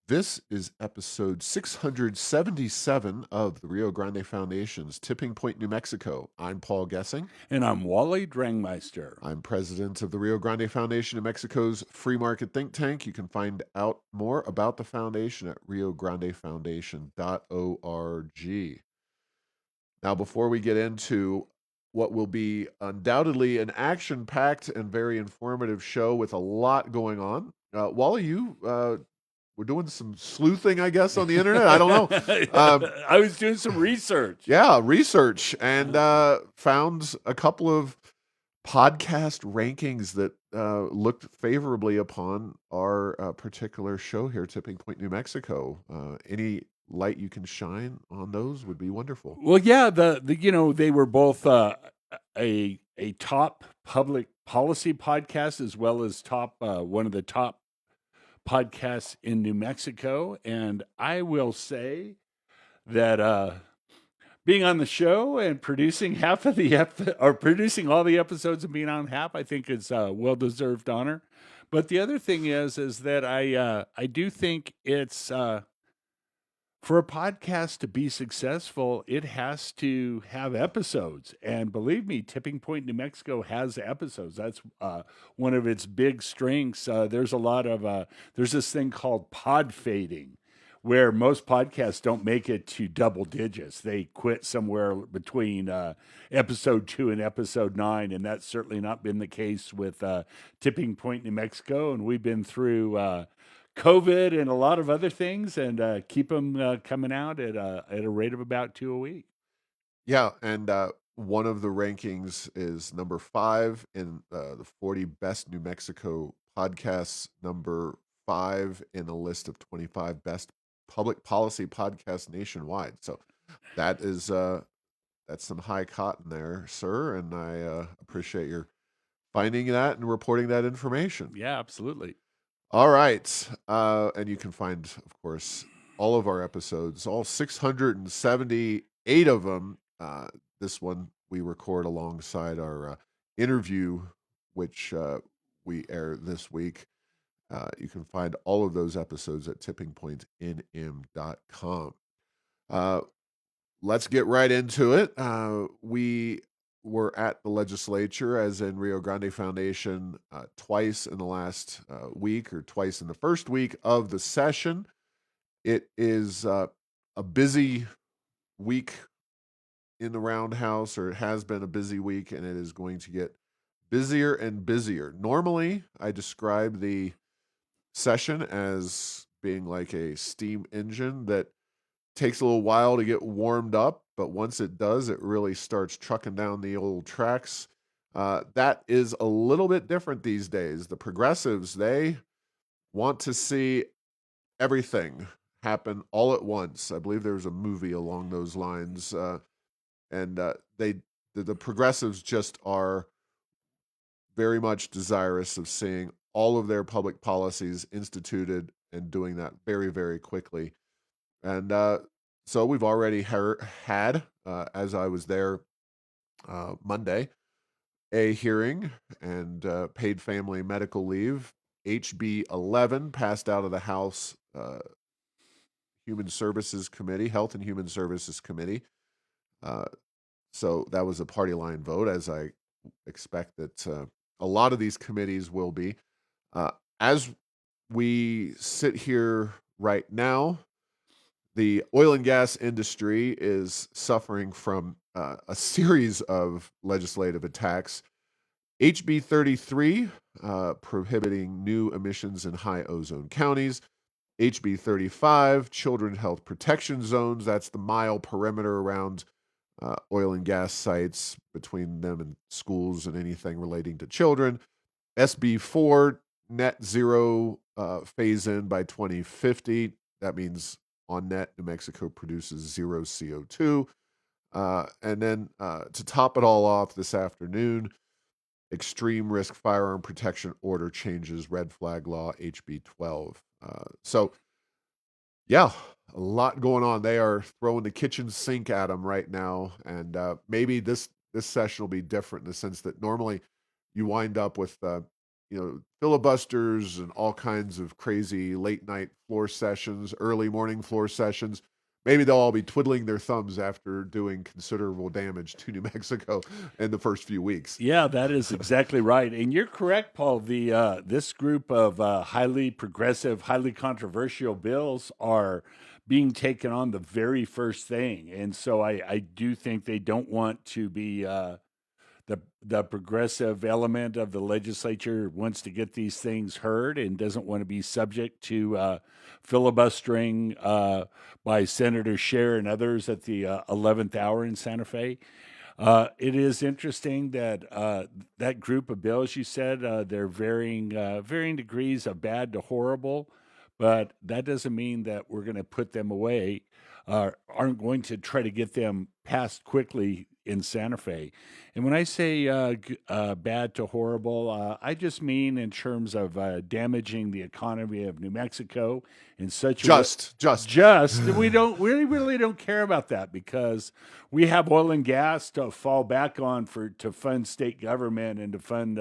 This is episode 677 of the Rio Grande Foundation's Tipping Point, New Mexico. I'm Paul Gessing. And I'm Wally Drangmeister. I'm president of the Rio Grande Foundation, New Mexico's free market think tank. You can find out more about the foundation at riograndefoundation.org. Now, before we get into what will be undoubtedly an action-packed and very informative show with a lot going on, Wally, we're doing some sleuthing, I guess, on the internet. I don't know. I was doing some research. Yeah, research, and found a couple of podcast rankings that looked favorably upon our particular show here, Tipping Point, New Mexico. Any light you can shine on those would be wonderful. Well, yeah, they were both a top public policy podcast as well as one of the top podcasts in New Mexico, and I will say that being on the show and producing producing all the episodes and being on half, I think is a well-deserved honor. But the other thing is that I do think it's for a podcast to be successful, it has to have episodes. And believe me, Tipping Point, New Mexico has episodes. That's one of its big strengths. There's this thing called pod fading, where most podcasts don't make it to double digits. They quit somewhere between episode 2 and episode 9, and that's certainly not been the case with Tipping Point, New Mexico. And we've been through COVID and a lot of other things, and keep them coming out at a rate of about 2 a week. Yeah, and one of the rankings is number 5 in the 40 best New Mexico podcasts, number 5 in a list of 25 best public policy podcasts nationwide. So that is that's some high cotton there, sir, and I appreciate your finding that and reporting that information. Yeah, absolutely. All right. And you can find, of course, all of our episodes, all 678 of them. This one we record alongside our interview, which we air this week. You can find all of those episodes at tippingpointnm.com. Let's get right into it. We were at the legislature, as in Rio Grande Foundation, twice in the last week, or twice in the first week of the session. It is a busy week in the roundhouse, or it has been a busy week, and it is going to get busier and busier. Normally, I describe the session as being like a steam engine that takes a little while to get warmed up, but once it does, it really starts trucking down the old tracks. That is a little bit different these days. The progressives, they want to see everything happen all at once. I believe there's a movie along those lines, and the progressives just are very much desirous of seeing all of their public policies instituted and doing that very, very quickly. And so we've already had, as I was there Monday, a hearing and paid family medical leave. HB 11 passed out of the House Human Services Committee, Health and Human Services Committee. So that was a party line vote, as I expect that a lot of these committees will be. As we sit here right now, the oil and gas industry is suffering from a series of legislative attacks. HB 33, prohibiting new emissions in high ozone counties. HB 35, children health protection zones. That's the mile perimeter around oil and gas sites between them and schools and anything relating to children. SB 4, net zero phase in by 2050. That means on net, New Mexico produces zero CO2. And then to top it all off this afternoon, extreme risk firearm protection order changes, red flag law, HB 12. So, yeah, a lot going on. They are throwing the kitchen sink at them right now. And maybe this session will be different in the sense that normally you wind up with filibusters and all kinds of crazy late night floor sessions, early morning floor sessions. Maybe they'll all be twiddling their thumbs after doing considerable damage to New Mexico in the first few weeks. Yeah, that is exactly right, and you're correct, Paul. The this group of highly progressive, highly controversial bills are being taken on the very first thing, and so I do think they don't want to be the progressive element of the legislature wants to get these things heard and doesn't want to be subject to filibustering by Senator Scher and others at the 11th hour in Santa Fe. It is interesting that that group of bills you said they're varying degrees of bad to horrible, but that doesn't mean that we're going to put them away. Aren't going to try to get them passed quickly in Santa Fe. And when I say bad to horrible, I just mean in terms of damaging the economy of New Mexico in such a way. Just we really don't care about that because we have oil and gas to fall back on for to fund state government and to fund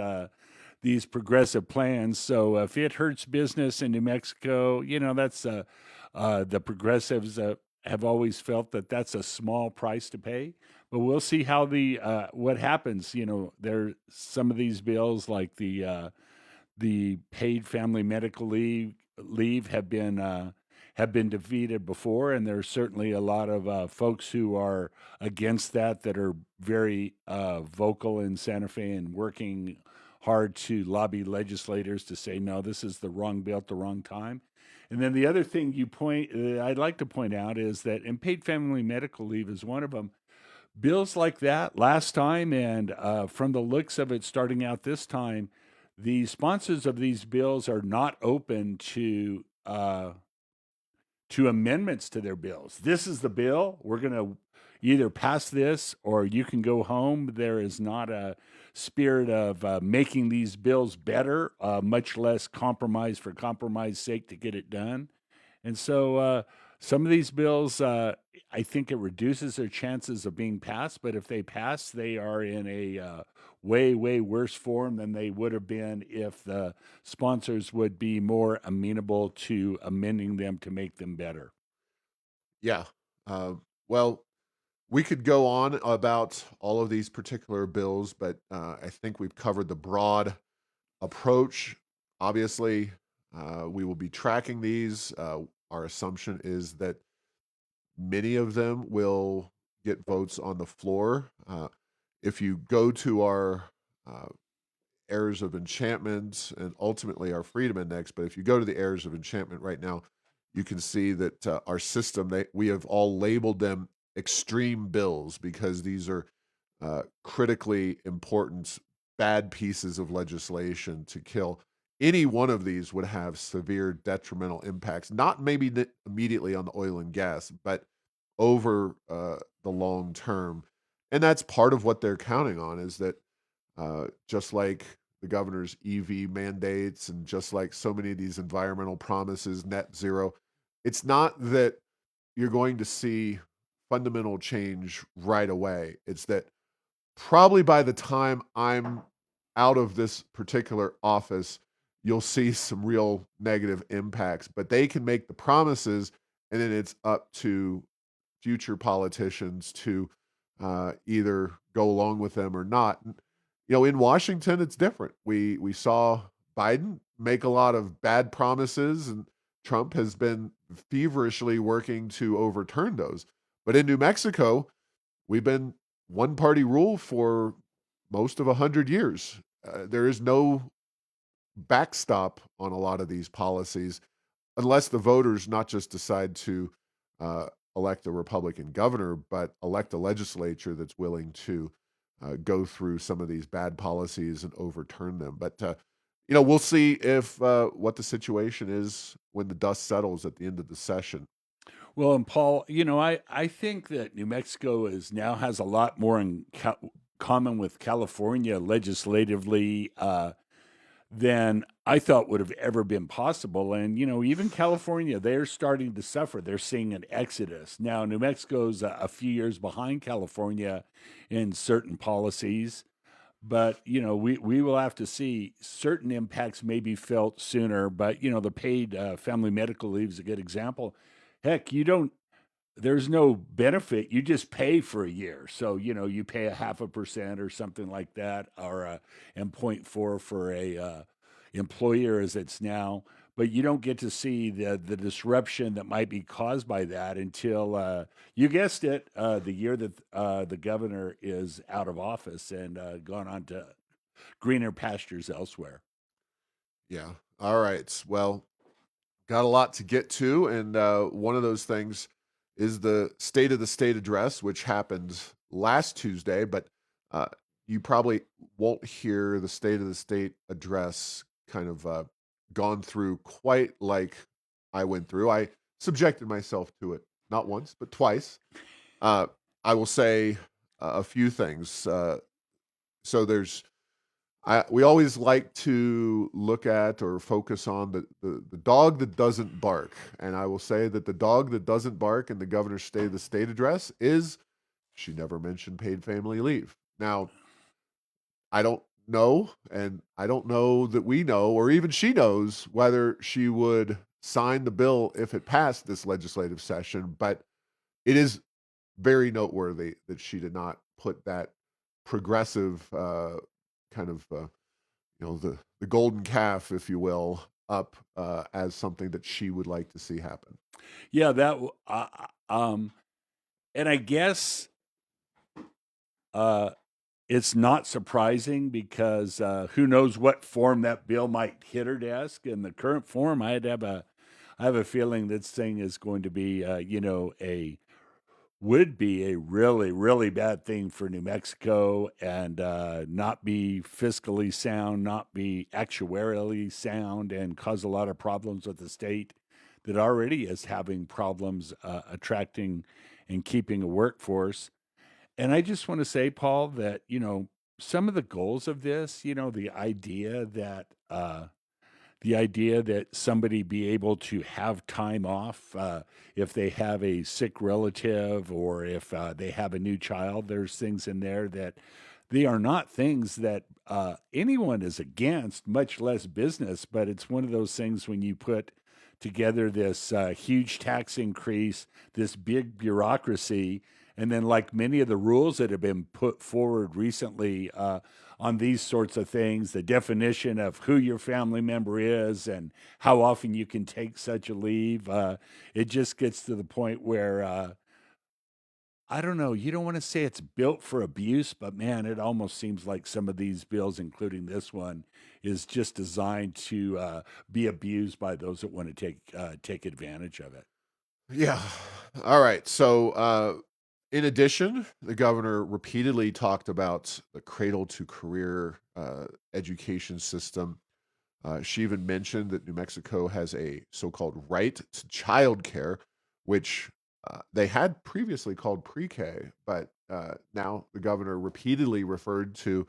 these progressive plans. So if it hurts business in New Mexico, that's the progressives have always felt that that's a small price to pay. But we'll see how the what happens. There some of these bills like the paid family medical leave have been defeated before, and there's certainly a lot of folks who are against that are very vocal in Santa Fe and working hard to lobby legislators to say no, this is the wrong bill at the wrong time. And then the other thing I'd like to point out is that and paid family medical leave is one of them. Bills like that last time, and from the looks of it starting out this time, the sponsors of these bills are not open to amendments to their bills. This is the bill. We're going to either pass this or you can go home. There is not a spirit of making these bills better, much less compromise for compromise sake to get it done. And so some of these bills, I think it reduces their chances of being passed. But if they pass, they are in a way worse form than they would have been if the sponsors would be more amenable to amending them to make them better. Yeah. Well, we could go on about all of these particular bills, but I think we've covered the broad approach. Obviously, we will be tracking these. Our assumption is that many of them will get votes on the floor. If you go to our uh, errors of enchantment and ultimately our freedom index, but if you go to the errors of enchantment right now, you can see that our system, we have all labeled them extreme bills because these are critically important bad pieces of legislation to kill. Any one of these would have severe detrimental impacts, not maybe immediately on the oil and gas, but over the long term. And that's part of what they're counting on is that just like the governor's EV mandates and just like so many of these environmental promises, net zero, it's not that you're going to see fundamental change right away. It's that probably by the time I'm out of this particular office, you'll see some real negative impacts. But they can make the promises, and then it's up to future politicians to either go along with them or not. In Washington, it's different. We saw Biden make a lot of bad promises, and Trump has been feverishly working to overturn those. But in New Mexico, we've been one party rule for most of 100 years. There is no backstop on a lot of these policies unless the voters not just decide to uh, elect a Republican governor, but elect a legislature that's willing to go through some of these bad policies and overturn them. But we'll see if what the situation is when the dust settles at the end of the session. Well, and Paul, I think that New Mexico now has a lot more in common with California legislatively than I thought would have ever been possible. And, even California, they're starting to suffer. They're seeing an exodus. Now, New Mexico's a few years behind California in certain policies, but we will have to see. Certain impacts may be felt sooner, but the paid family medical leave is a good example. Heck, you don't there's no benefit. You just pay for a year. So, you pay a 0.5% or something like that, or and point 0.4 for a employer as it's now. But you don't get to see the disruption that might be caused by that until you guessed it, the year that the governor is out of office and gone on to greener pastures elsewhere. Yeah. All right. Well, got a lot to get to, and one of those things is the State of the State address, which happened last Tuesday. But uh, you probably won't hear the State of the State address kind of gone through quite like I went through. I subjected myself to it not once, but twice. Uh, I will say a few things. So there's we always like to look at or focus on the dog that doesn't bark. And I will say that the dog that doesn't bark in the governor's State of the State address is she never mentioned paid family leave. Now, I don't know, and I don't know that we know, or even she knows, whether she would sign the bill if it passed this legislative session, but it is very noteworthy that she did not put that progressive kind of the golden calf, if you will, up as something that she would like to see happen. Yeah, and I guess it's not surprising because who knows what form that bill might hit her desk. In the current form, I have a feeling this thing is going to be, would be a really, really bad thing for New Mexico, and not be fiscally sound, not be actuarially sound, and cause a lot of problems with the state that already is having problems attracting and keeping a workforce. And I just want to say, Paul, that, some of the goals of this, the idea that somebody be able to have time off if they have a sick relative, or if they have a new child. There's things in there that they are not things that anyone is against, much less business. But it's one of those things when you put together this huge tax increase, this big bureaucracy, and then, like many of the rules that have been put forward recently on these sorts of things, the definition of who your family member is and how often you can take such a leave, it just gets to the point where I don't know. You don't want to say it's built for abuse, but man, it almost seems like some of these bills, including this one, is just designed to be abused by those that want to take advantage of it. Yeah. All right. So, in addition, the governor repeatedly talked about the cradle to career education system. She even mentioned that New Mexico has a so called right to child care, which they had previously called pre K, but now the governor repeatedly referred to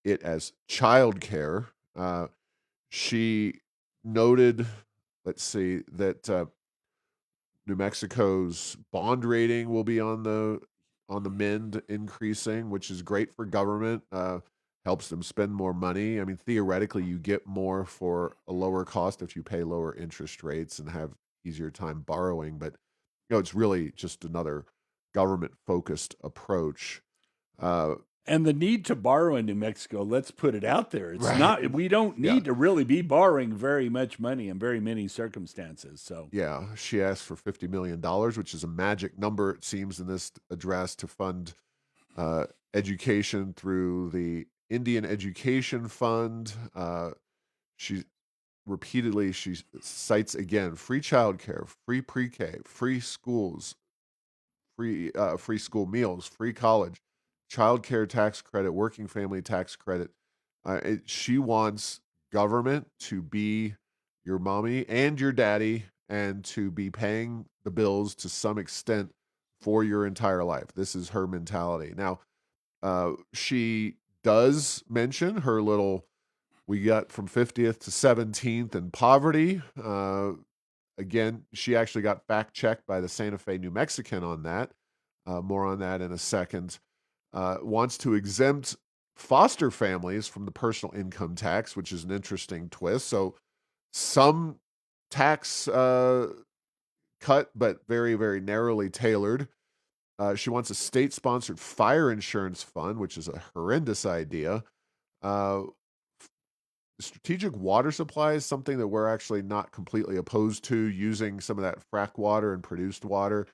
it as child care. She noted, let's see, that New Mexico's bond rating will be on the mend, increasing, which is great for government. Helps them spend more money. I mean, theoretically, you get more for a lower cost if you pay lower interest rates and have easier time borrowing. But it's really just another government focused approach. Uh, And the need to borrow in New Mexico, let's put it out there. It's right? not, we don't Yeah, need to really be borrowing very much money in very many circumstances. So, yeah. She asked for $50 million, which is a magic number, it seems, in this address to fund uh, education through the Indian Education Fund. She repeatedly she cites again free childcare, free pre-K, free schools, free school meals, free college, childcare tax credit, working family tax credit. She wants government to be your mommy and your daddy, and to be paying the bills to some extent for your entire life. This is her mentality. Now, she does mention her little, we got from 50th to 17th in poverty. Again, she actually got fact checked by the Santa Fe New Mexican on that. More on that in a second. Wants to exempt foster families from the personal income tax, which is an interesting twist. So some tax cut, but very, very narrowly tailored. She wants a state sponsored fire insurance fund, which is a horrendous idea. Uh, Strategic water supply is something that we're actually not completely opposed to, using some of that frack water and produced water.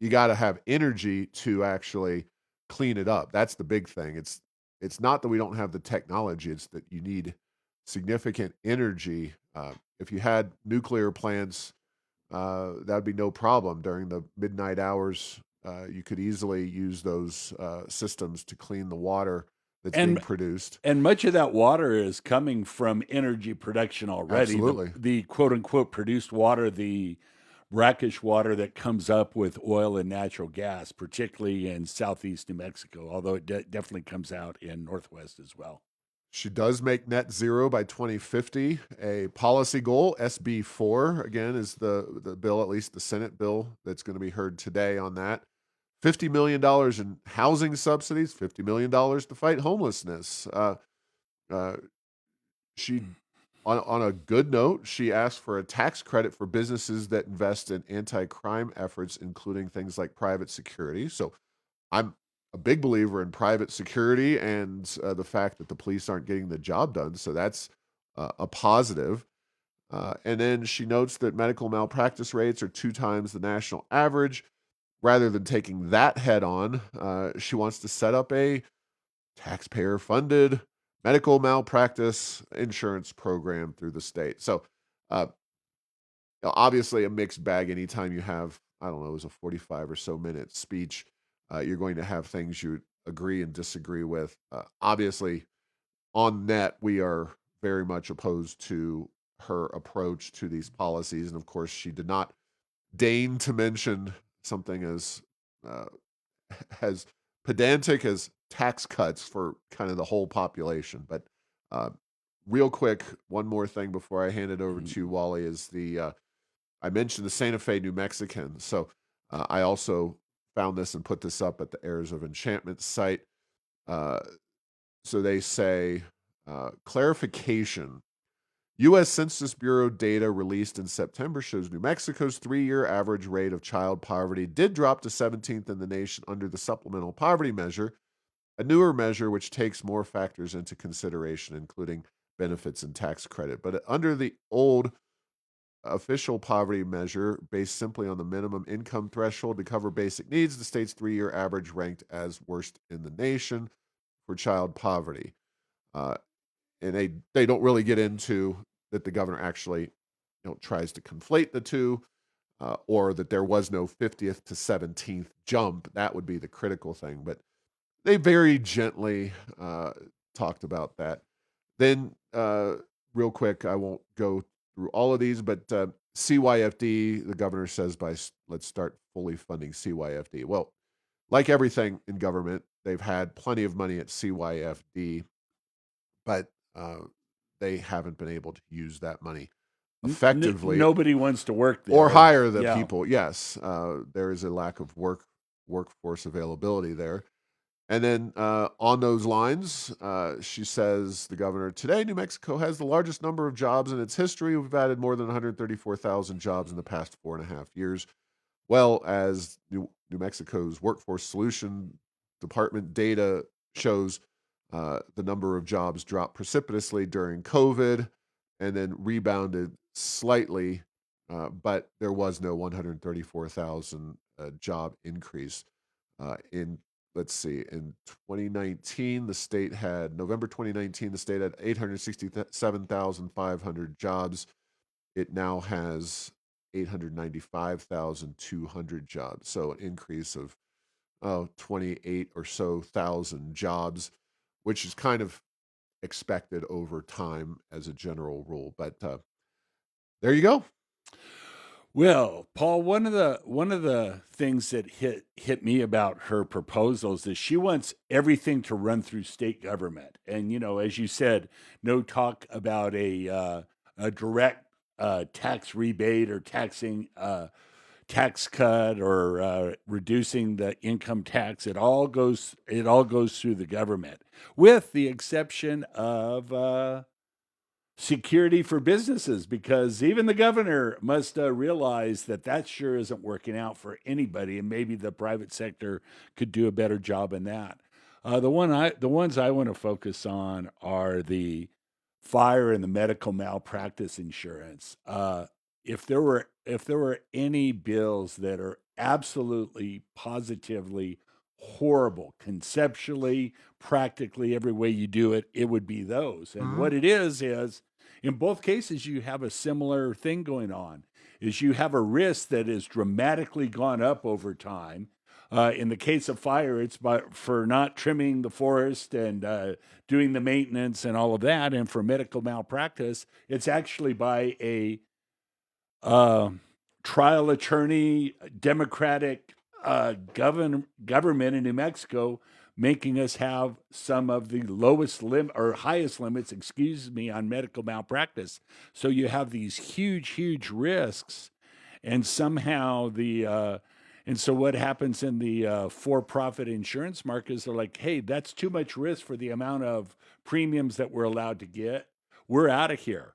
You got to have energy to actually clean it up. That's the big thing. It's not that we don't have the technology, it's that you need significant energy. If you had nuclear plants, that'd be no problem during the midnight hours. You could easily use those systems to clean the water that's being And produced. and much of that water is coming from energy production already. The Absolutely. the quote unquote produced water, the brackish water that comes up with oil and natural gas, particularly in southeast New Mexico, although it definitely comes out in northwest as well. She does make net zero by 2050 a policy goal. SB 4, again, is the bill, at least the Senate bill, that's going to be heard today on that. $50 million in housing subsidies, $50 million to fight homelessness. Uh, she, on a good note, she asked for a tax credit for businesses that invest in anti crime efforts, including things like private security. So I'm a big believer in private security and the fact that the police aren't getting the job done. So that's a positive. And then she notes that medical malpractice rates are 2 times the national average. Rather than taking that head on, she wants to set up a taxpayer funded medical malpractice insurance program through the state. So, uh, obviously, a mixed bag anytime you have, I don't know, it was a 45 or so minute speech. You're going to have things you agree and disagree with. Obviously, on net, we are very much opposed to her approach to these policies. And of course, she did not deign to mention something uh, as pedantic as tax cuts for kind of the whole population. But uh, real quick, one more thing before I hand it over Mhm. to you, Wally, is I mentioned the Santa Fe, New Mexican. So I also found this and put this up at the Heirs of Enchantment site. Uh, so they say, clarification. U.S. Census Bureau data released in September shows New Mexico's 3-year average rate of child poverty did drop to 17th in the nation under the supplemental poverty measure, a newer measure which takes more factors into consideration, including benefits and tax credit. But under the old official poverty measure, based simply on the minimum income threshold to cover basic needs, the state's 3-year average ranked as worst in the nation for child poverty. Uh, and they don't really get into that the governor actually tries to conflate the two, or that there was no 50th to 17th jump. That would be the critical thing, but they very gently talked about that. Then real quick, I won't go through all of these, but CYFD, the governor says, let's start fully funding CYFD. Well, like everything in government, they've had plenty of money at CYFD, but uh, they haven't been able to use that money effectively Nobody wants to work or there. hire the Yeah. people. Yes, there is a lack of workforce availability there. And then on those lines, she says, the governor, today, New Mexico has the largest number of jobs in its history. We've added more than 134,000 jobs in the past 4.5 years. Well, as New Mexico's Workforce Solution Department data shows, the number of jobs dropped precipitously during COVID and then rebounded slightly, but there was no 134,000 job increase in, let's see, in 2019, the state had, November 2019, the state had 867,500 jobs. It now has 895,200 jobs. So an increase of 28 or so thousand jobs, which is kind of expected over time as a general rule. But there you go. Well, Paul, one of the things that hit me about her proposals is she wants everything to run through state government, and as you said, no talk about a direct tax rebate or tax cut or reducing the income tax. It all goes through the government, with the exception of security for businesses, because even the governor must realize that that sure isn't working out for anybody, and maybe the private sector could do a better job in that. The ones I want to focus on are the fire and the medical malpractice insurance. If there were any bills that are absolutely positively horrible conceptually, practically, every way you do it, it would be those. And Mhm. what it is in both cases you have a similar thing going on. Is you have a risk that has dramatically gone up over time. In the case of fire, it's for not trimming the forest and doing the maintenance and all of that. And for medical malpractice, it's actually by a uh, trial attorney, Democratic government in New Mexico, making us have some of the lowest or highest limits, excuse me, on medical malpractice. So you have these huge, huge risks, and somehow and so what happens in the for-profit insurance market is they're like, hey, that's too much risk for the amount of premiums that we're allowed to get. We're out of here.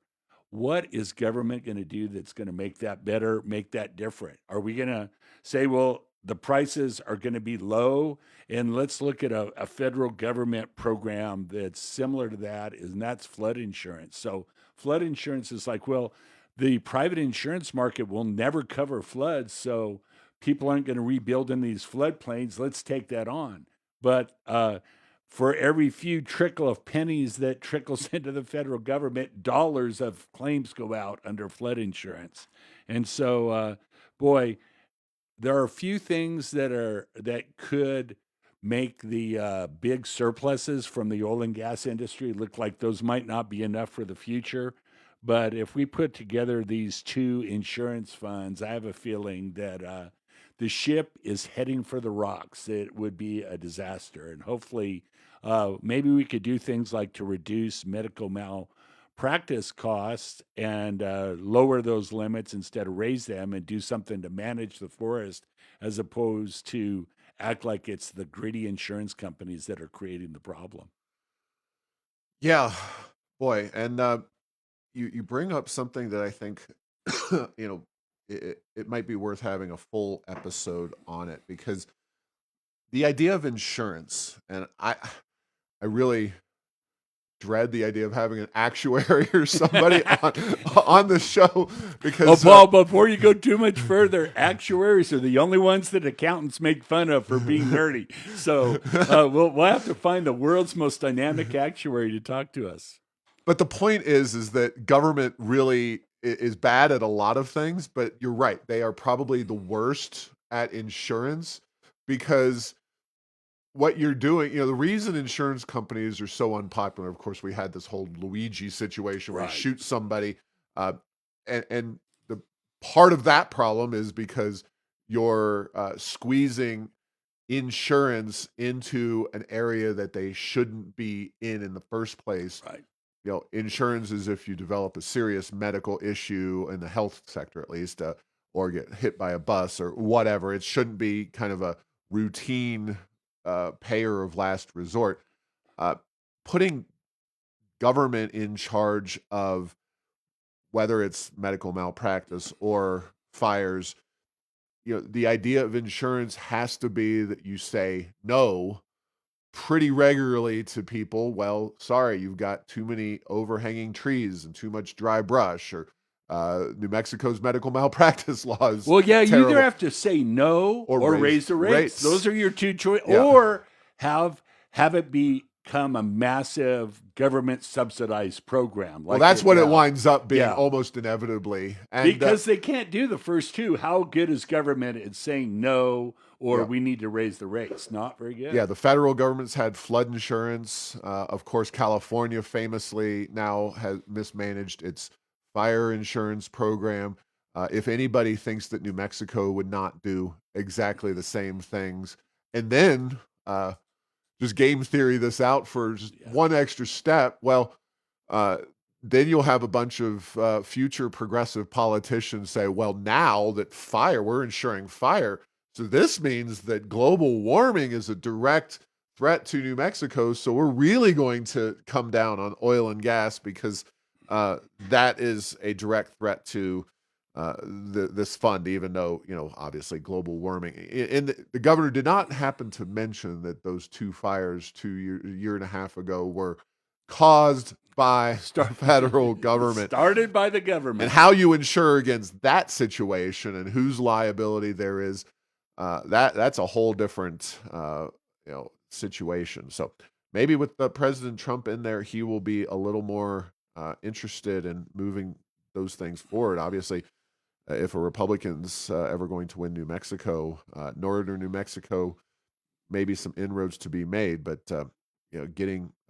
What is government going to do that's going to make that better, make that different? Are we going to say, well, the prices are going to be low, and let's look at a federal government program that's similar to that, and that's flood insurance. So flood insurance is like, well, the private insurance market will never cover floods, so people aren't going to rebuild in these floodplains. Let's take that on. But for every few trickle of pennies that trickles into the federal government, dollars of claims go out under flood insurance. And so, boy, there are a few things that could make the big surpluses from the oil and gas industry look like those might not be enough for the future. But if we put together these two insurance funds, I have a feeling that the ship is heading for the rocks. It would be a disaster. And hopefully, maybe we could do things like to reduce medical malpractice costs and lower those limits instead of raise them, and do something to manage the forest, as opposed to act like it's the gritty insurance companies that are creating the problem. Yeah, boy, and you bring up something that I think you know it might be worth having a full episode on it, because the idea of insurance, and I really dread the idea of having an actuary or somebody on the show, Oh, because Paul, before you go too much further, actuaries are the only ones that accountants make fun of for being nerdy. So we'll have to find the world's most dynamic actuary to talk to us. but the point is that government really is bad at a lot of things, but you're right, they are probably the worst at insurance, because what you're doing, the reason insurance companies are so unpopular, of course, we had this whole Luigi situation where he Right. shoots somebody, uh, and the part of that problem is because you're squeezing insurance into an area that they shouldn't be in the first place. Right. Insurance is if you develop a serious medical issue in the health sector, at least, or get hit by a bus or whatever. It shouldn't be kind of a routine payer of last resort. Uh, Putting government in charge of whether it's medical malpractice or fires, the idea of insurance has to be that you say no pretty regularly to people. Well, sorry, you've got too many overhanging trees and too much dry brush, or New Mexico's medical malpractice laws Well, yeah, you either terrible, have to say no or or raise the rates. rates. Those are your two choices. Yeah. Or have it become a massive government subsidized program. Well, Like that's it, what it yeah, winds up being, yeah. almost inevitably. And Because they can't do the first two. How good is government at saying no or yeah. we need to raise the rates? Not very good. Yeah, the federal government's had flood insurance. Of course, California famously now has mismanaged its fire insurance program. If anybody thinks that New Mexico would not do exactly the same things, and then just game theory this out for just Yeah. one extra step, well, uh, then you'll have a bunch of future progressive politicians say, well, now that we're insuring fire. So this means that global warming is a direct threat to New Mexico. So we're really going to come down on oil and gas because that is a direct threat to this fund, even though, obviously global warming. And the governor did not happen to mention that those two fires a year and a half ago were caused by the federal government. Started by the government. And how you insure against that situation and whose liability there is, that's a whole different situation. So maybe with President Trump in there, he will be a little more interested in moving those things forward. Obviously, if a Republican's ever going to win New Mexico, northern New Mexico, maybe some inroads to be made. But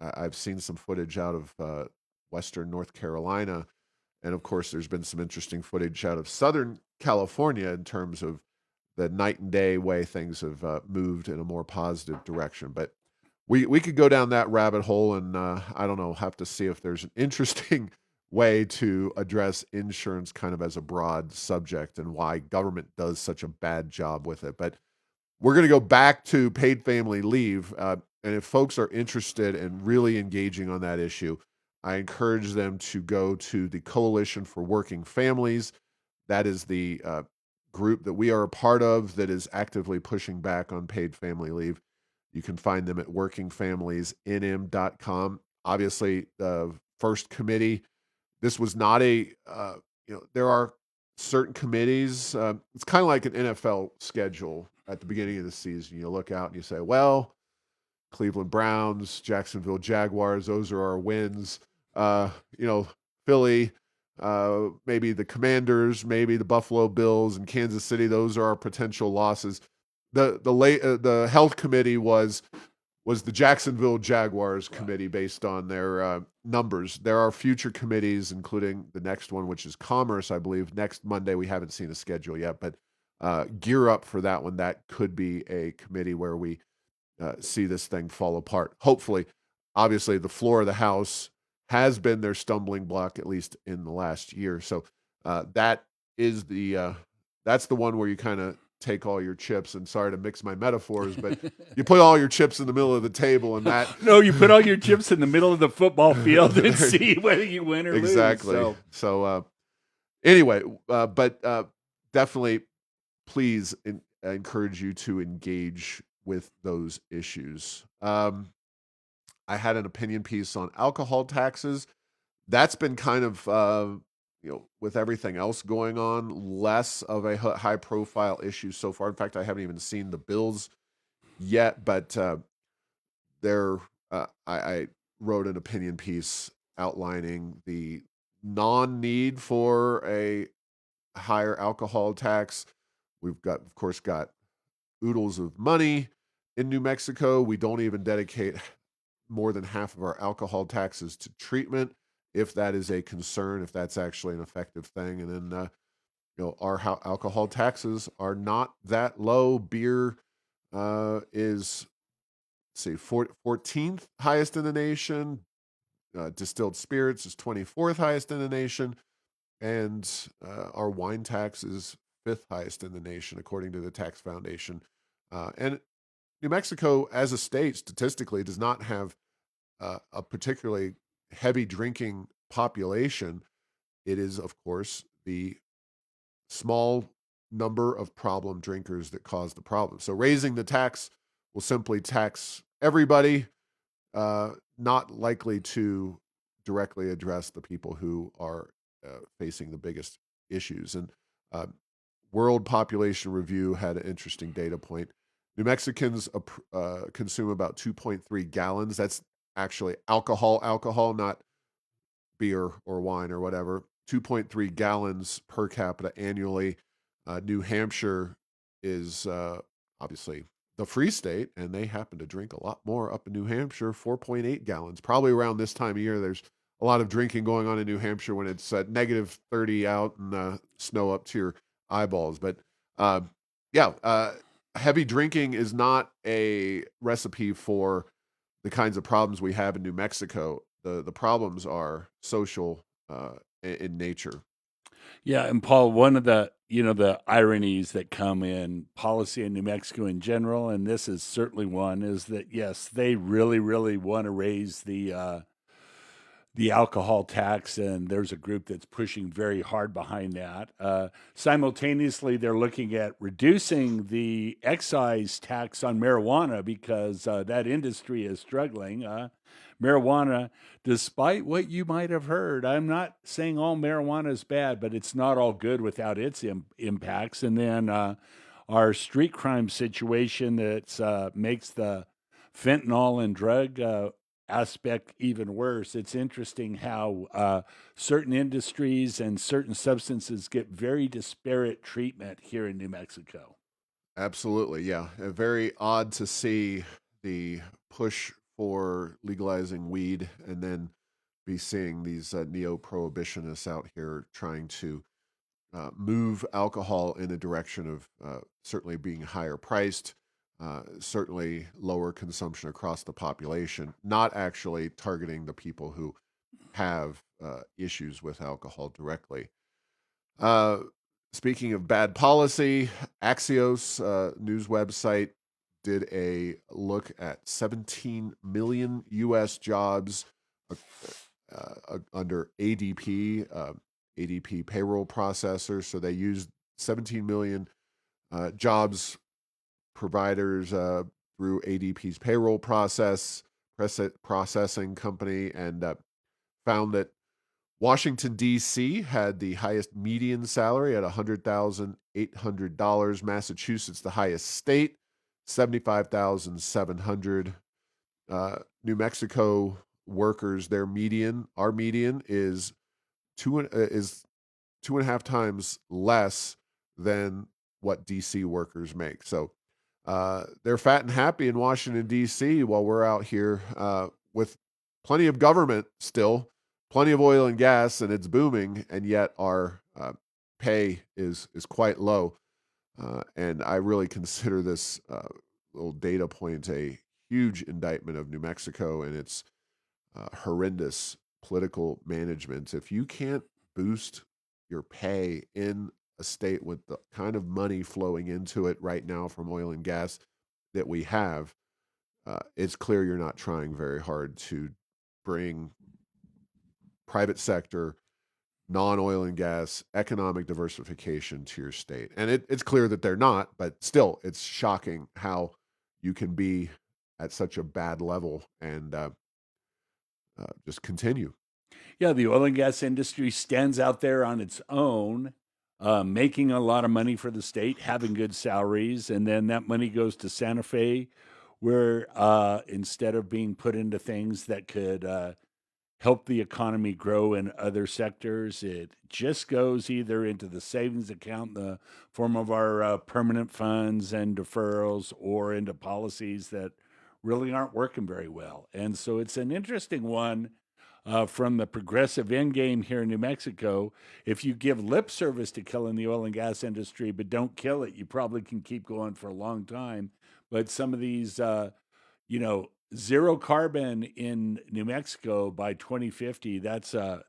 I've seen some footage out of western North Carolina, and of course, there's been some interesting footage out of Southern California in terms of the night and day way things have moved in a more positive direction. But we could go down that rabbit hole, and I don't know, have to see if there's an interesting way to address insurance kind of as a broad subject and why government does such a bad job with it. But we're going to go back to paid family leave. And if folks are interested in really engaging on that issue, I encourage them to go to the Coalition for Working Families. That is the group that we are a part of that is actively pushing back on paid family leave. You can find them at workingfamiliesnm.com. Obviously, the first committee, this was not there are certain committees. It's kind of like an NFL schedule at the beginning of the season. You look out and you say, well, Cleveland Browns, Jacksonville Jaguars, those are our wins. Philly, maybe the Commanders, maybe the Buffalo Bills and Kansas City, those are our potential losses. The health committee was the Jacksonville Jaguars committee based on their numbers. There are future committees, including the next one, which is Commerce, I believe. Next Monday, we haven't seen a schedule yet, but gear up for that one. That could be a committee where we see this thing fall apart. Hopefully, obviously, the floor of the House has been their stumbling block, at least in the last year. So that is that's the one where you kind of take all your chips, and sorry to mix my metaphors, but you put all your chips in the middle of the table, and that no, you put all your chips in the middle of the football field and see whether you win or exactly. lose. So anyway, but definitely, please encourage you to engage with those issues. I had an opinion piece on alcohol taxes. That's been kind of with everything else going on, less of a high-profile issue so far. In fact, I haven't even seen the bills yet, but I wrote an opinion piece outlining the non-need for a higher alcohol tax. We've of course, got oodles of money in New Mexico. We don't even dedicate more than half of our alcohol taxes to treatment, if that is a concern, if that's actually an effective thing. And then, our alcohol taxes are not that low. Beer is, 14th highest in the nation. Distilled spirits is 24th highest in the nation. And our wine tax is 5th highest in the nation, according to the Tax Foundation. And New Mexico, as a state, statistically, does not have a particularly heavy drinking population. It is, of course, the small number of problem drinkers that cause the problem. So raising the tax will simply tax everybody, not likely to directly address the people who are facing the biggest issues. And World Population Review had an interesting data point. New Mexicans consume about 2.3 gallons. That's actually alcohol, not beer or wine or whatever. 2.3 gallons per capita annually. New Hampshire is obviously the free state, and they happen to drink a lot more up in New Hampshire, 4.8 gallons. Probably around this time of year, there's a lot of drinking going on in New Hampshire when it's negative 30 out and snow up to your eyeballs. But heavy drinking is not a recipe for the kinds of problems we have in New Mexico. the problems are social in nature. Yeah, and Paul, one of the the ironies that come in policy in New Mexico in general, and this is certainly one, is that yes, they really, really want to raise the alcohol tax, and there's a group that's pushing very hard behind that. Simultaneously, they're looking at reducing the excise tax on marijuana because that industry is struggling. Marijuana, despite what you might have heard, I'm not saying all marijuana is bad, but it's not all good without its impacts. And then our street crime situation that makes the fentanyl and drug aspect even worse. It's interesting how certain industries and certain substances get very disparate treatment here in New Mexico. Absolutely, yeah. Very odd to see the push for legalizing weed and then be seeing these neo-prohibitionists out here trying to move alcohol in a direction of certainly being higher priced, certainly lower consumption across the population, not actually targeting the people who have issues with alcohol directly. Uh, Speaking of bad policy, Axios news website did a look at 17 million U.S. jobs under ADP, ADP payroll processors. So they used 17 million jobs providers through ADP's payroll processing company, and found that Washington, D.C. had the highest median salary at $100,800. Massachusetts, the highest state, $75,700. New Mexico workers, our median is two and a half times less than what DC workers make. So they're fat and happy in Washington D.C. while we're out here with plenty of government still, plenty of oil and gas, and it's booming, and yet our pay is quite low. And I really consider this little data point a huge indictment of New Mexico and its horrendous political management. If you can't boost your pay in a state with the kind of money flowing into it right now from oil and gas that we have, it's clear you're not trying very hard to bring private sector, non oil and gas, economic diversification to your state. And it's clear that they're not, but still, it's shocking how you can be at such a bad level and just continue. Yeah, the oil and gas industry stands out there on its own, making a lot of money for the state, having good salaries, and then that money goes to Santa Fe, where instead of being put into things that could help the economy grow in other sectors, it just goes either into the savings account in the form of our permanent funds and deferrals, or into policies that really aren't working very well. And so it's an interesting one from the progressive end game here in New Mexico. If you give lip service to killing the oil and gas industry, but don't kill it, you probably can keep going for a long time. But some of these, zero carbon in New Mexico by 2050, that's a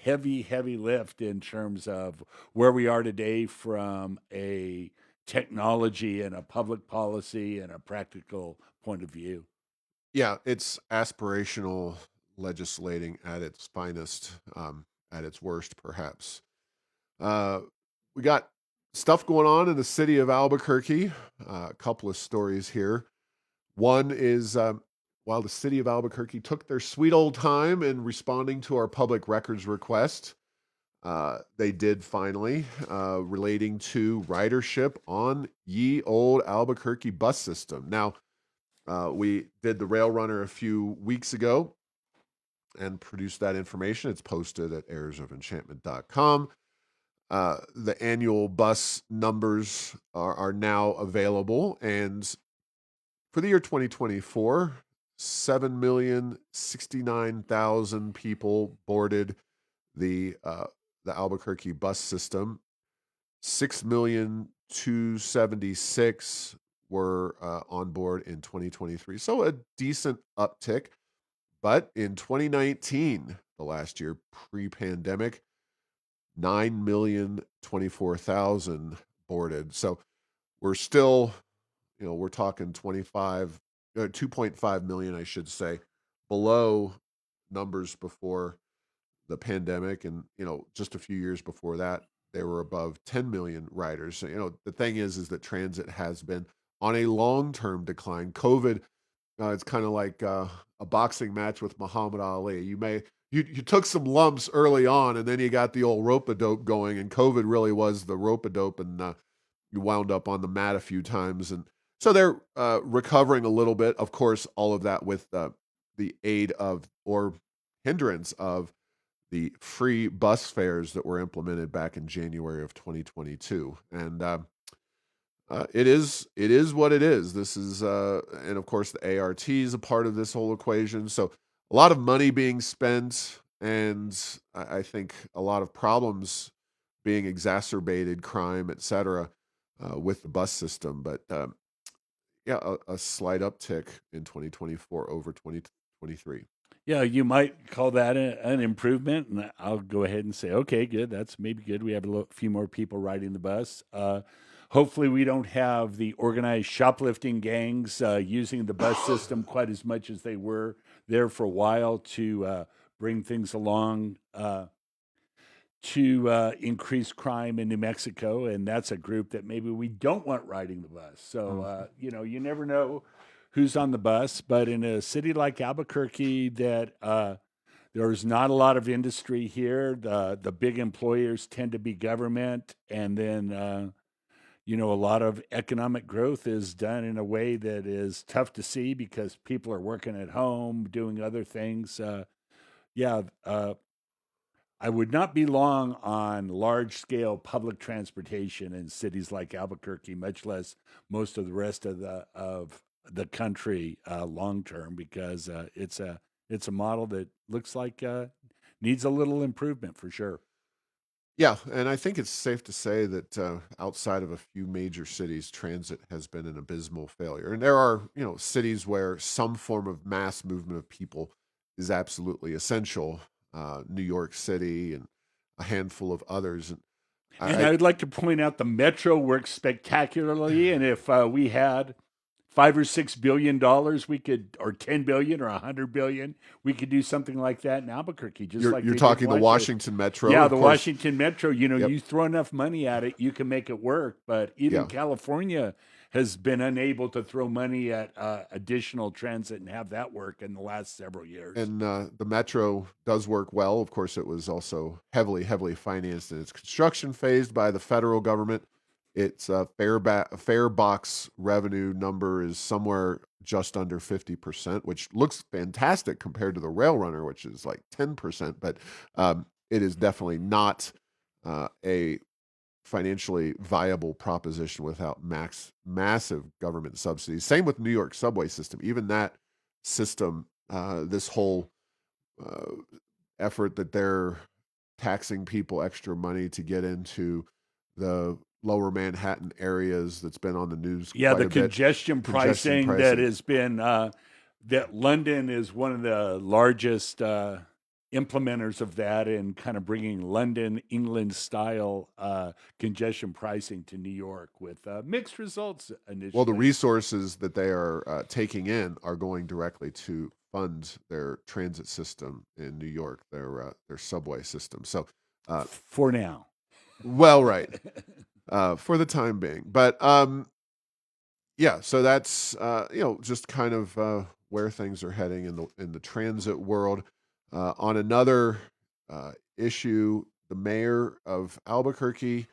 heavy, heavy lift in terms of where we are today from a technology and a public policy and a practical point of view. Yeah, it's aspirational legislating at its finest, at its worst, perhaps. Uh, we got stuff going on in the city of Albuquerque. A couple of stories here. One is while the city of Albuquerque took their sweet old time in responding to our public records request, they did finally, relating to ridership on ye old Albuquerque bus system. Now, we did the Rail Runner a few weeks ago and produced that information. It's posted at airsoфenchantment.com. The annual bus numbers are now available. And for the year 2024, 7,069,000 people boarded the Albuquerque bus system. 6,276,000 were on board in 2023. So a decent uptick. But in 2019, the last year pre-pandemic, 9,024,000 boarded. So we're still, we're talking 2.5 million, I should say, below numbers before the pandemic. And, just a few years before that, they were above 10 million riders. So, the thing is that transit has been on a long-term decline. COVID, it's kind of like a boxing match with Muhammad Ali. You took some lumps early on, and then you got the old rope-a-dope going, and COVID really was the rope-a-dope, and you wound up on the mat a few times. And so they're recovering a little bit. Of course, all of that with the aid of, or hindrance of, the free bus fares that were implemented back in January of 2022. And it is what it is. This is, and of course, the ART is a part of this whole equation. So a lot of money being spent, and I think a lot of problems being exacerbated, crime, etc., with the bus system. But yeah, a slight uptick in 2024 over 2023. Yeah, you might call that an improvement, and I'll go ahead and say, okay, good. That's maybe good. We have a few more people riding the bus. Hopefully, we don't have the organized shoplifting gangs using the bus system quite as much as they were there for a while to bring things along to increase crime in New Mexico. And that's a group that maybe we don't want riding the bus. So, you never know who's on the bus. But in a city like Albuquerque, that there's not a lot of industry here. The big employers tend to be government, and then a lot of economic growth is done in a way that is tough to see because people are working at home, doing other things. Yeah, I would not be long on large scale public transportation in cities like Albuquerque, much less most of the rest of the country long term, because it's a model that looks like needs a little improvement for sure. Yeah, and I think it's safe to say that outside of a few major cities, transit has been an abysmal failure. And there are, cities where some form of mass movement of people is absolutely essential. New York City and a handful of others. And And I would like to point out the metro works spectacularly. And if we had $5 or $6 billion, we could, or 10 billion or 100 billion, we could do something like that in Albuquerque, just like you're they talking did the Washington Metro. Yeah, of the course. Washington Metro. Yep. You throw enough money at it, you can make it work. But even California has been unable to throw money at additional transit and have that work in the last several years. And the Metro does work well. Of course, it was also heavily financed in its construction phase by the federal government. Its fare box revenue number is somewhere just under 50%, which looks fantastic compared to the Rail Runner, which is like 10%. But it is definitely not a financially viable proposition without massive government subsidies. Same with New York subway system. Even that system, this whole effort that they're taxing people extra money to get into the lower Manhattan areas, that's been on the news. Yeah, quite the a bit. congestion pricing that has been that London is one of the largest implementers of that, and kind of bringing London, England style congestion pricing to New York with mixed results initially. Well, the resources that they are taking in are going directly to fund their transit system in New York, their subway system. So, for now, well, right, for the time being, but yeah. So that's just kind of where things are heading in the transit world. On another issue, the mayor of Albuquerque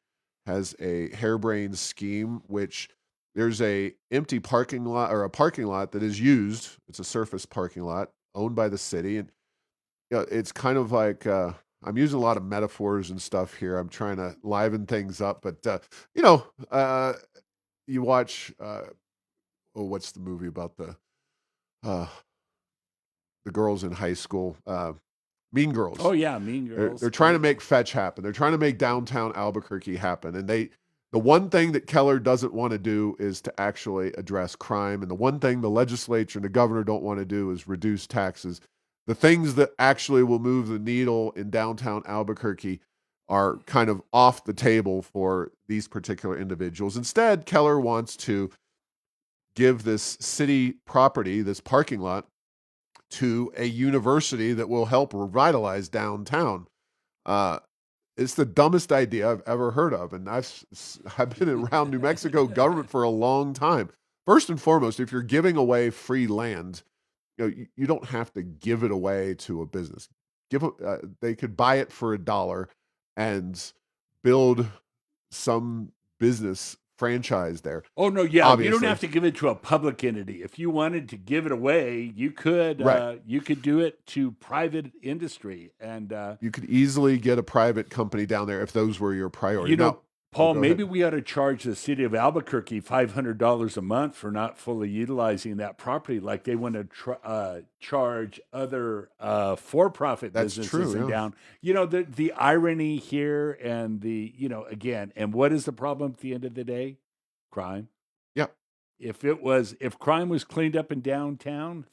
has a harebrained scheme, which there's a empty parking lot, or a parking lot that is used. It's a surface parking lot owned by the city. And it's kind of like, I'm using a lot of metaphors and stuff here. I'm trying to liven things up, but you watch, what's the movie about the girls in high school? Mean Girls. Oh yeah, Mean Girls. They're trying to make fetch happen. They're trying to make downtown Albuquerque happen. And the one thing that Keller doesn't want to do is to actually address crime. And the one thing the legislature and the governor don't want to do is reduce taxes. the things that actually will move the needle in downtown Albuquerque are kind of off the table for these particular individuals. Instead, Keller wants to give this city property, this parking lot, to a university that will help revitalize downtown. Uh, it's the dumbest idea I've ever heard of, and I've been around New Mexico government for a long time. First and foremost, if you're giving away free land, you don't have to give it away to a business. They could buy it for $1 and build some business franchise there. Oh no, yeah, you don't Obviously, have to give it to a public entity. If you wanted to give it away, right. you could do it to private industry, and You could easily get a private company down there if those were your priority. you know, Now, Paul, go maybe ahead. we ought to charge the city of Albuquerque $500 a month for not fully utilizing that property, like they want to charge other for-profit That's businesses true. in Yeah. down. The irony here, and again, and what is the problem at the end of the day? Crime. Yeah. If crime was cleaned up in downtown,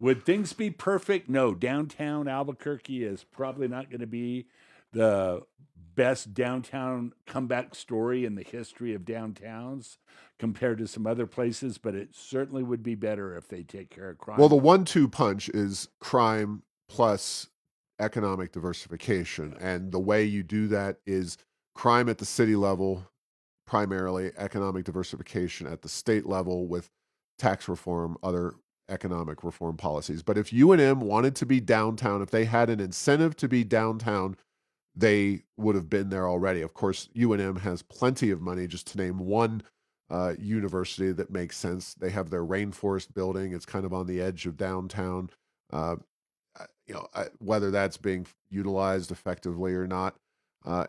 would things be perfect? No, downtown Albuquerque is probably not going to be the best downtown comeback story in the history of downtowns compared to some other places, but it certainly would be better if they take care of Well, crime. the 1-2 punch is crime plus economic diversification. And the way you do that is crime at the city level, primarily economic diversification at the state level with tax reform, other economic reform policies. But if UNM wanted to be downtown, if they had an incentive to be downtown, they would have been there already. Of course, UNM has plenty of money. Just to name one university that makes sense, they have their rainforest building. It's kind of on the edge of downtown. Uh, whether that's being utilized effectively or not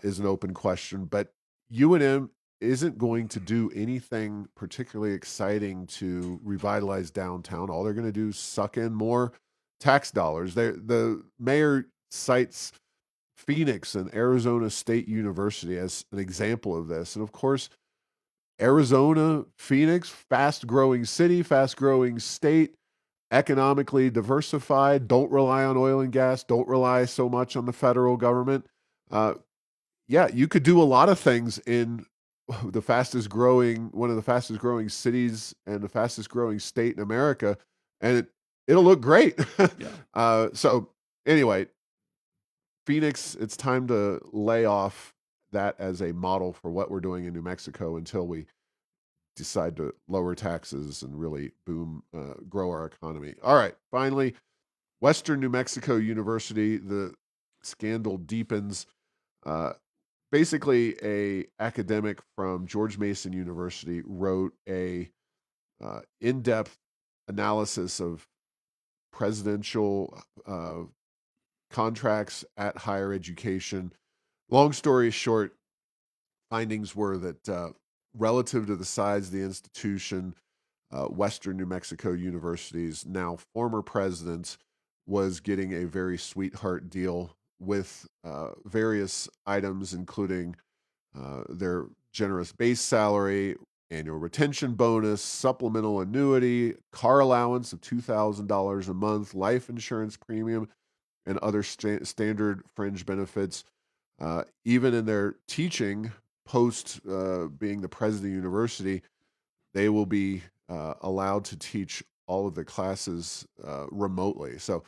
is an open question. But UNM isn't going to do anything particularly exciting to revitalize downtown. All they're going to do is suck in more tax dollars. The mayor cites Phoenix and Arizona State University as an example of this. And of course, Arizona, Phoenix, fast growing city, fast growing state, economically diversified, don't rely on oil and gas, don't rely so much on the federal government. Uh, yeah, you could do a lot of things in one of the fastest growing cities and the fastest growing state in America, and it'll look great. Yeah. So anyway, Phoenix, it's time to lay off that as a model for what we're doing in New Mexico until we decide to lower taxes and really grow our economy. All right, finally, Western New Mexico University, the scandal deepens. Basically, a academic from George Mason University wrote a in-depth analysis of presidential contracts at higher education. Long story short, findings were that relative to the size of the institution, Western New Mexico University's now former president was getting a very sweetheart deal with various items, including their generous base salary, annual retention bonus, supplemental annuity, car allowance of $2,000 a month, life insurance premium, and other standard fringe benefits. Even in their teaching, post being the president of the university, they will be allowed to teach all of the classes remotely. So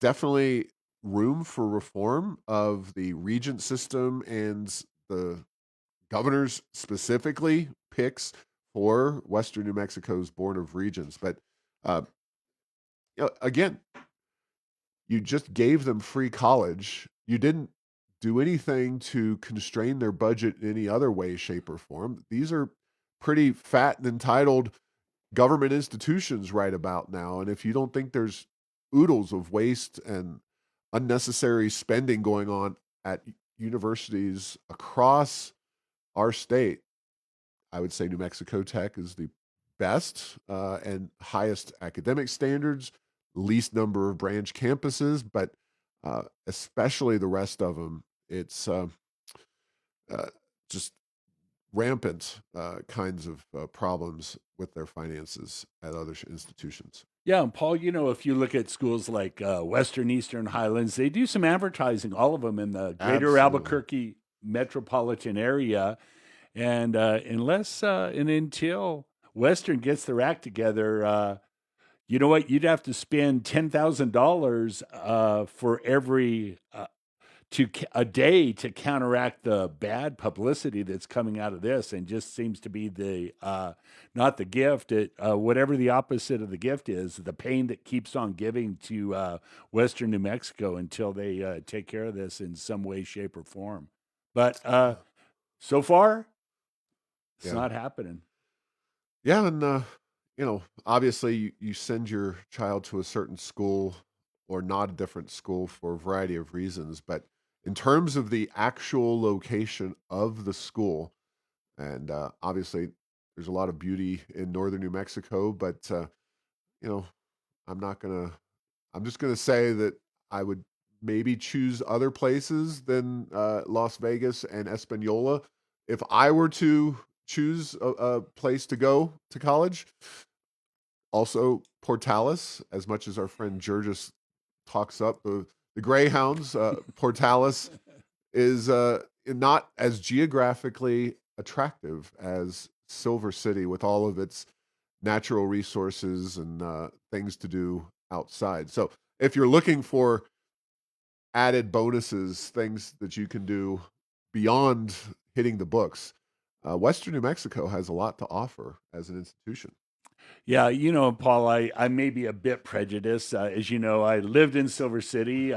definitely room for reform of the regent system and the governor's specifically picks for Western New Mexico's Board of Regents. But uh, again, you just gave them free college. You didn't do anything to constrain their budget in any other way, shape, or form. These are pretty fat and entitled government institutions right about now. And if you don't think there's oodles of waste and unnecessary spending going on at universities across our state, I would say New Mexico Tech is the best and highest academic standards, least number of branch campuses, but especially the rest of them, it's just rampant kinds of problems with their finances at other institutions. Yeah, and Paul, if you look at schools like Western Eastern Highlands, they do some advertising, all of them in the greater Absolutely. Albuquerque metropolitan area. And unless and until Western gets their act together, you know what? You'd have to spend $10,000 for every a day to counteract the bad publicity that's coming out of this, and just seems to be the not the gift, whatever the opposite of the gift is, the pain that keeps on giving to Western New Mexico until they take care of this in some way, shape, or form. But so far, it's Yeah. not happening. Yeah, and obviously you send your child to a certain school or not a different school for a variety of reasons, but in terms of the actual location of the school, and obviously there's a lot of beauty in northern New Mexico, but you know, I'm not gonna. I'm just gonna say that I would maybe choose other places than Las Vegas and Espanola if I were to choose a place to go to college. Also, Portales, as much as our friend Jurgis talks up the Greyhounds, Portales is not as geographically attractive as Silver City with all of its natural resources and things to do outside. So, if you're looking for added bonuses, things that you can do beyond hitting the books, Western New Mexico has a lot to offer as an institution. Yeah, Paul, I may be a bit prejudiced. As you know, I lived in Silver City,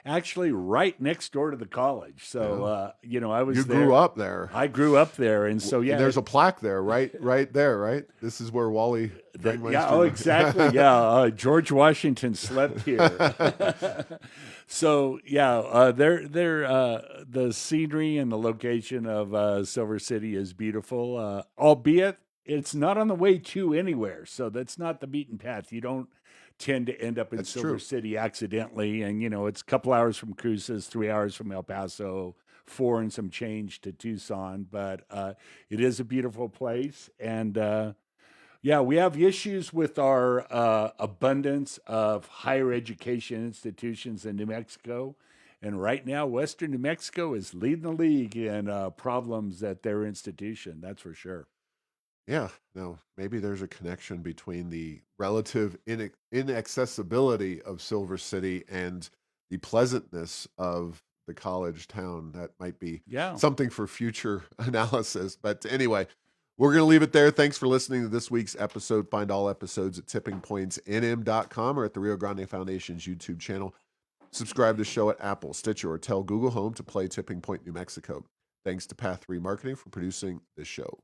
actually right next door to the college. So, Yeah, I you was grew there. up there. I grew up there. And so, And yeah, there's a plaque there, right there, right? This is where Wally yeah, oh, Drangmeister. exactly. Yeah, George Washington slept here. So, yeah, the scenery and the location of Silver City is beautiful, albeit it's not on the way to anywhere. So that's not the beaten path. You don't tend to end up in That's Silver true. City accidentally. And, it's a couple hours from Cruces, 3 hours from El Paso, four and some change to Tucson. But it is a beautiful place. And, yeah, we have issues with our abundance of higher education institutions in New Mexico. And right now, Western New Mexico is leading the league in problems at their institution. That's for sure. Yeah, no, maybe there's a connection between the relative inaccessibility of Silver City and the pleasantness of the college town. That might be Yeah. something for future analysis. But anyway, we're going to leave it there. Thanks for listening to this week's episode. Find all episodes at tippingpointsnm.com or at the Rio Grande Foundation's YouTube channel. Subscribe to the show at Apple, Stitcher, or tell Google Home to play Tipping Point New Mexico. Thanks to Path 3 Marketing for producing this show.